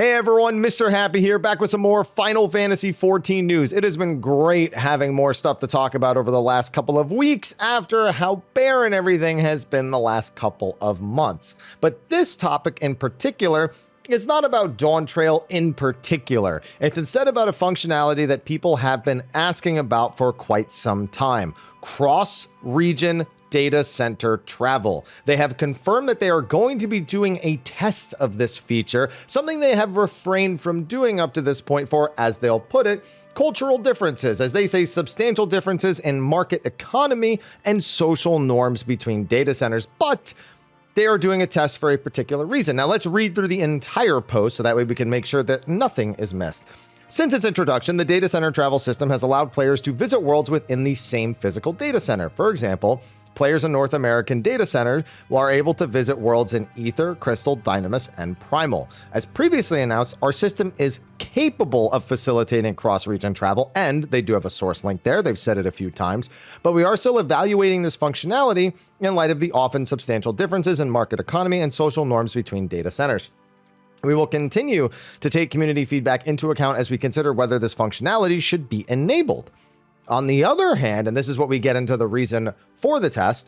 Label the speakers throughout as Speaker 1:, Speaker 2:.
Speaker 1: Hey everyone, Mr. Happy here, back with some more Final Fantasy XIV news. It has been great having more stuff to talk about over the last couple of weeks after how barren everything has been the last couple of months. But this topic in particular is not about Dawntrail in particular. It's instead about a functionality that people have been asking about for quite some time: cross-region data center travel. They have confirmed that they are going to be doing a test of this feature, something they have refrained from doing up to this point for, as they'll put it, cultural differences, as they say, substantial differences in market economy and social norms between data centers. But they are doing a test for a particular reason. Now let's read through the entire post so that way we can make sure that nothing is missed. Since its introduction, the data center travel system has allowed players to visit worlds within the same physical data center. For example, players in North American data centers are able to visit worlds in Aether, Crystal, Dynamis, and Primal. As previously announced, our system is capable of facilitating cross-region travel, and they do have a source link there. They've said it a few times, but we are still evaluating this functionality in light of the often substantial differences in market economy and social norms between data centers. We will continue to take community feedback into account as we consider whether this functionality should be enabled. On the other hand, and this is what we get into the reason for the test,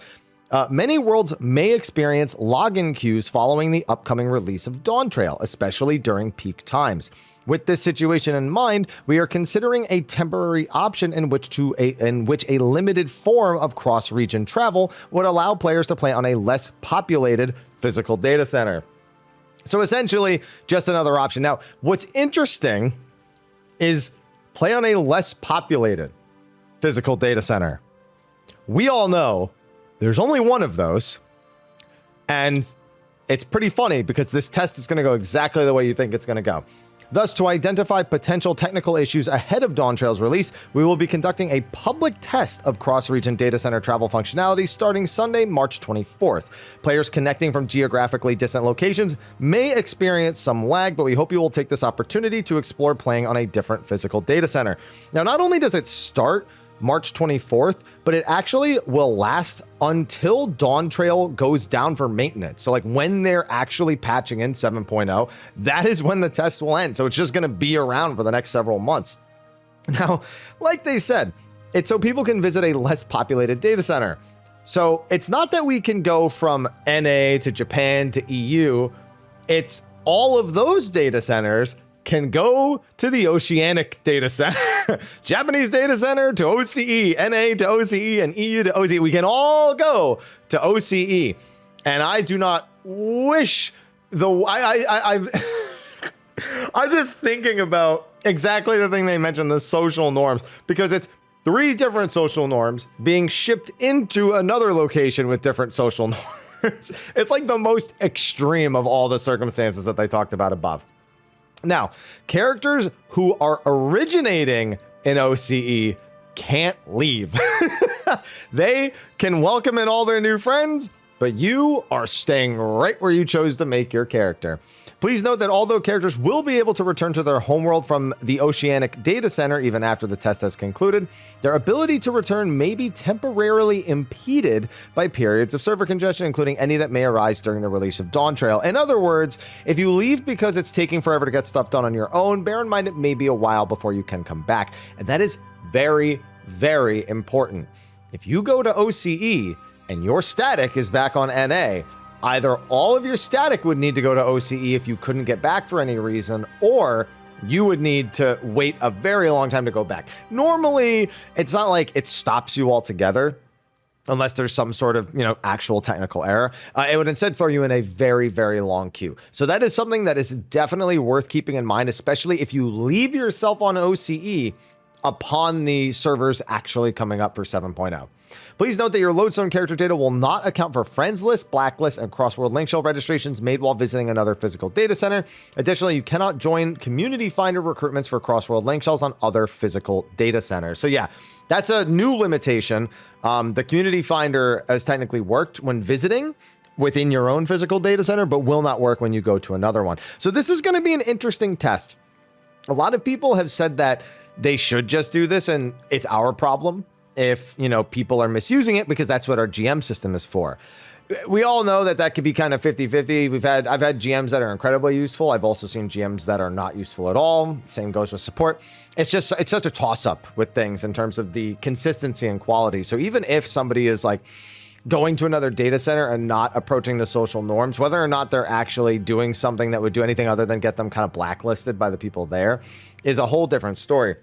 Speaker 1: many worlds may experience login queues following the upcoming release of Dawntrail, especially during peak times. With this situation in mind, we are considering a temporary option in which a limited form of cross-region travel would allow players to play on a less populated physical data center. So essentially, just another option. Now, what's interesting is play on a less populated physical data center. We all know there's only one of those, and it's pretty funny because this test is going to go exactly the way you think it's going to go. Thus, to identify potential technical issues ahead of Dawntrail's release, we will be conducting a public test of cross-region data center travel functionality starting Sunday, March 24th. Players connecting from geographically distant locations may experience some lag, but we hope you will take this opportunity to explore playing on a different physical data center. Now, not only does it start March 24th, but it actually will last until Dawntrail goes down for maintenance. So like when they're actually patching in 7.0, that is when the test will end. So it's just going to be around for the next several months. Now, like they said, it's so people can visit a less populated data center. So it's not that we can go from NA to Japan to EU. It's all of those data centers can go to the Oceanic data center, Japanese data center to OCE, NA to OCE, and EU to OCE. We can all go to OCE. And I do not wish I'm just thinking about exactly the thing they mentioned, the social norms, because it's 3 different social norms being shipped into another location with different social norms. It's like the most extreme of all the circumstances that they talked about above. Now, characters who are originating in OCE can't leave. They can welcome in all their new friends, but you are staying right where you chose to make your character. Please note that although characters will be able to return to their homeworld from the Oceanic data center even after the test has concluded, their ability to return may be temporarily impeded by periods of server congestion, including any that may arise during the release of Dawntrail. In other words, if you leave because it's taking forever to get stuff done on your own, bear in mind it may be a while before you can come back. And that is very, very important. If you go to OCE and your static is back on NA, either all of your static would need to go to OCE if you couldn't get back for any reason, or you would need to wait a very long time to go back. Normally, it's not like it stops you altogether, unless there's some sort of, actual technical error. It would instead throw you in a very, very long queue. So that is something that is definitely worth keeping in mind, especially if you leave yourself on OCE upon the servers actually coming up for 7.0. Please note that your Lodestone character data will not account for friends list, blacklist, and cross-world link shell registrations made while visiting another physical data center. Additionally, you cannot join Community Finder recruitments for cross-world link shells on other physical data centers. So yeah, that's a new limitation. The Community Finder has technically worked when visiting within your own physical data center, but will not work when you go to another one. So this is going to be an interesting test. A lot of people have said that they should just do this, and it's our problem if, people are misusing it, because that's what our GM system is for. we all know that that could be kind of 50-50. I've had GMs that are incredibly useful. I've also seen GMs that are not useful at all. Same goes with support. It's just a toss up with things in terms of the consistency and quality. So even if somebody is like going to another data center and not approaching the social norms, whether or not they're actually doing something that would do anything other than get them kind of blacklisted by the people there is a whole different story.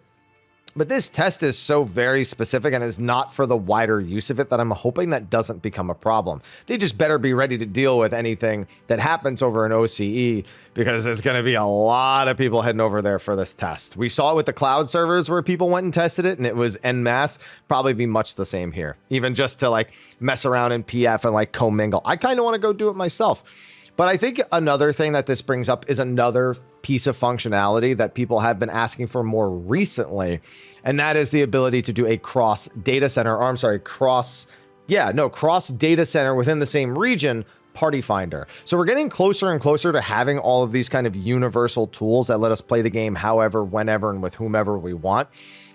Speaker 1: But this test is so very specific and is not for the wider use of it that I'm hoping that doesn't become a problem. They just better be ready to deal with anything that happens over an OCE, because there's going to be a lot of people heading over there for this test. We saw it with the cloud servers where people went and tested it and it was en masse. Probably be much the same here, even just to like mess around in PF and like commingle. I kind of want to go do it myself. But I think another thing that this brings up is another piece of functionality that people have been asking for more recently, and that is the ability to do a cross data center, or I'm sorry, cross data center within the same region party finder. So we're getting closer and closer to having all of these kind of universal tools that let us play the game however, whenever, and with whomever we want.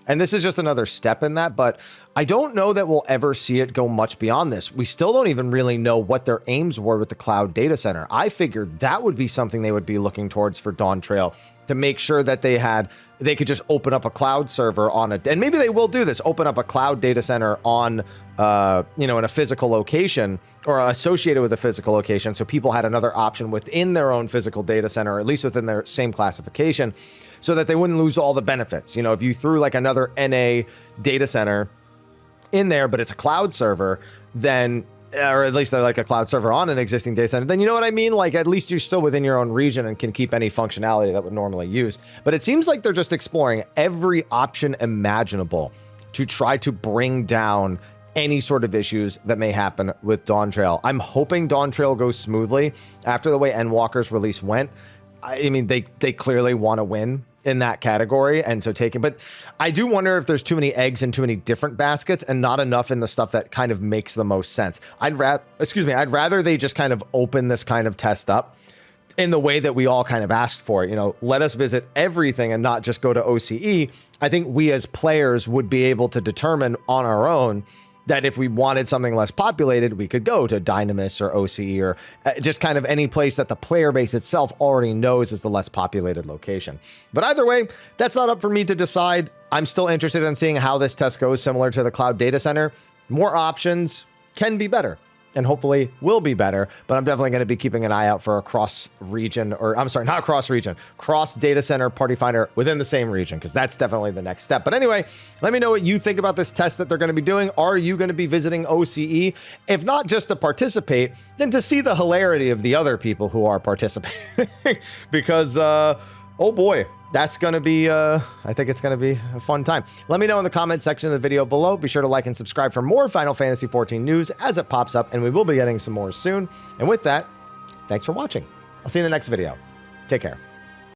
Speaker 1: And this is just another step in that, but I don't know that we'll ever see it go much beyond this. We still don't even really know what their aims were with the cloud data center. I figured that would be something they would be looking towards for Dawntrail, to make sure that they could just open up a cloud server on it. And maybe they will do this, open up a cloud data center on, in a physical location or associated with a physical location. So people had another option within their own physical data center, or at least within their same classification, so that they wouldn't lose all the benefits. If you threw like another NA data center in there, but it's a cloud server, then, or at least they're like a cloud server on an existing data center, then you know what I mean? Like, at least you're still within your own region and can keep any functionality that would normally use. But it seems like they're just exploring every option imaginable to try to bring down any sort of issues that may happen with Dawntrail. I'm hoping Dawntrail goes smoothly after the way Endwalker's release went. I mean, they clearly want to win in that category, and so but I do wonder if there's too many eggs in too many different baskets and not enough in the stuff that kind of makes the most sense. I'd rather they just kind of open this kind of test up in the way that we all kind of asked for. Let us visit everything and not just go to OCE. I think we as players would be able to determine on our own that if we wanted something less populated, we could go to Dynamis or OCE, or just kind of any place that the player base itself already knows is the less populated location. But either way, that's not up for me to decide. I'm still interested in seeing how this test goes, similar to the cloud data center. More options can be better, and hopefully will be better, but I'm definitely going to be keeping an eye out for a cross data center party finder within the same region, because that's definitely the next step. But anyway, let me know what you think about this test that they're going to be doing. Are you going to be visiting OCE? If not just to participate, then to see the hilarity of the other people who are participating, because, oh boy, that's going to be, I think it's going to be a fun time. Let me know in the comment section of the video below. Be sure to like and subscribe for more Final Fantasy XIV news as it pops up, and we will be getting some more soon. And with that, thanks for watching. I'll see you in the next video. Take care.